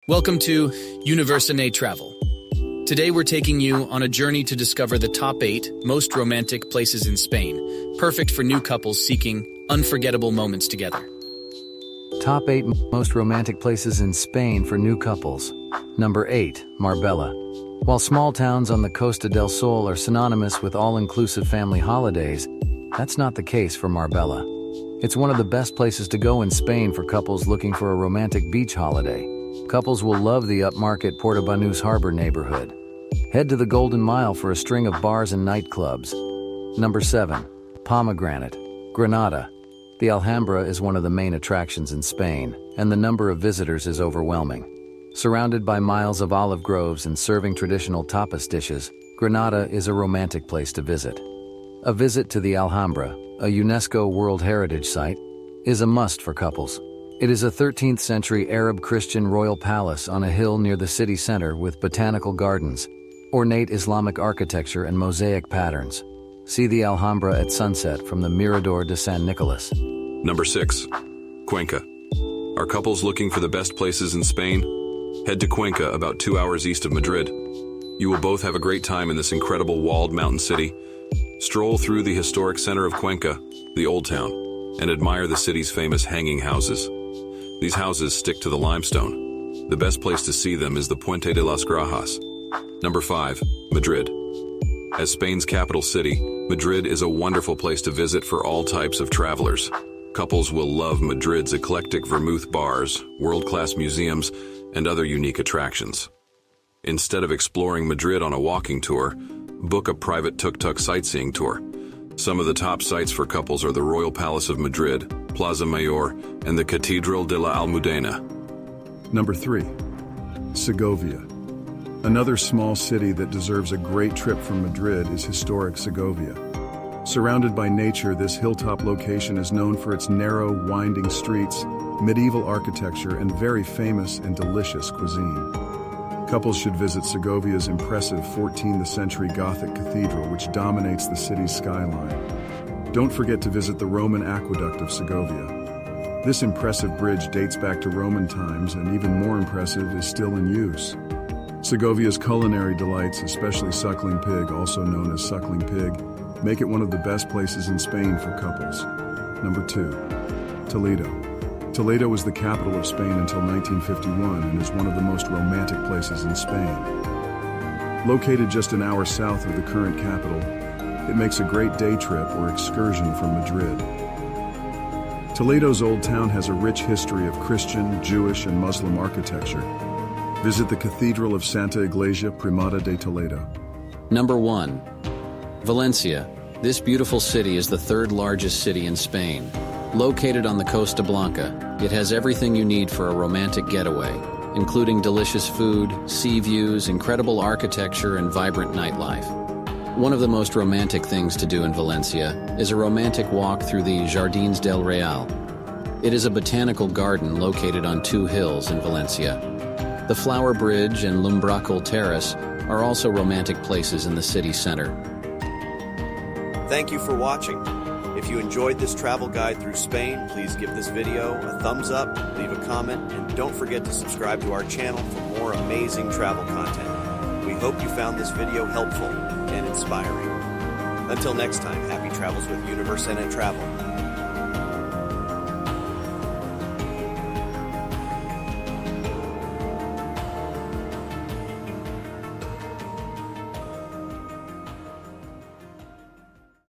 Welcome to Barcelona Travel. Today we're taking you on a journey to discover the top 8 most romantic places in Spain, perfect for new couples seeking unforgettable moments together. Top 8 most romantic places in Spain for new couples. Number 8, Marbella. While small towns on the Costa del Sol are synonymous with all-inclusive family holidays, that's not the case for Marbella. It's one of the best places to go in Spain for couples looking for a romantic beach holiday. Couples will love the upmarket Portobanús harbor neighborhood. Head to the Golden Mile for a string of bars and nightclubs. Number 7, Pomegranate, Granada. The Alhambra is one of the main attractions in Spain, and the number of visitors is overwhelming. Surrounded by miles of olive groves and serving traditional tapas dishes, Granada is a romantic place to visit. A visit to the Alhambra, a UNESCO World Heritage Site, is a must for couples. It is a 13th century Arab Christian royal palace on a hill near the city center with botanical gardens, ornate Islamic architecture and mosaic patterns. See the Alhambra at sunset from the Mirador de San Nicolas. Number 6, Cuenca. Are couples looking for the best places in Spain? Head to Cuenca, about 2 hours east of Madrid. You will both have a great time in this incredible walled mountain city. Stroll through the historic center of Cuenca, the Old Town, and admire the city's famous hanging houses. These houses stick to the limestone. The best place to see them is the Puente de las Grajas. Number 5, Madrid. As Spain's capital city, Madrid is a wonderful place to visit for all types of travelers. Couples will love Madrid's eclectic vermouth bars, world-class museums, and other unique attractions. Instead of exploring Madrid on a walking tour, book a private tuk-tuk sightseeing tour. Some of the top sites for couples are the Royal Palace of Madrid, Plaza Mayor, and the Catedral de la Almudena. Number 3, Segovia. Another small city that deserves a great trip from Madrid is historic Segovia. Surrounded by nature, this hilltop location is known for its narrow, winding streets, medieval architecture, and very famous and delicious cuisine. Couples should visit Segovia's impressive 14th century Gothic cathedral, which dominates the city's skyline. Don't forget to visit the Roman aqueduct of Segovia. This impressive bridge dates back to Roman times, and even more impressive, is still in use. Segovia's culinary delights, especially suckling pig, also known as suckling pig, make it one of the best places in Spain for couples. Number 2, Toledo. Toledo was the capital of Spain until 1951 and is one of the most romantic places in Spain. Located just an hour south of the current capital, it makes a great day trip or excursion from Madrid. Toledo's Old Town has a rich history of Christian, Jewish, and Muslim architecture. Visit the Cathedral of Santa Iglesia Primada de Toledo. Number 1, Valencia. This beautiful city is the third largest city in Spain. Located on the Costa Blanca, it has everything you need for a romantic getaway, including delicious food, sea views, incredible architecture, and vibrant nightlife. One of the most romantic things to do in Valencia is a romantic walk through the Jardins del Real. It is a botanical garden located on 2 hills in Valencia. The Flower Bridge and Lumbracal Terrace are also romantic places in the city center. Thank you for watching. If you enjoyed this travel guide through Spain, please give this video a thumbs up, leave a comment, and don't forget to subscribe to our channel for more amazing travel content. We hope you found this video helpful and inspiring. Until next time, happy travels with Barcelona Travel.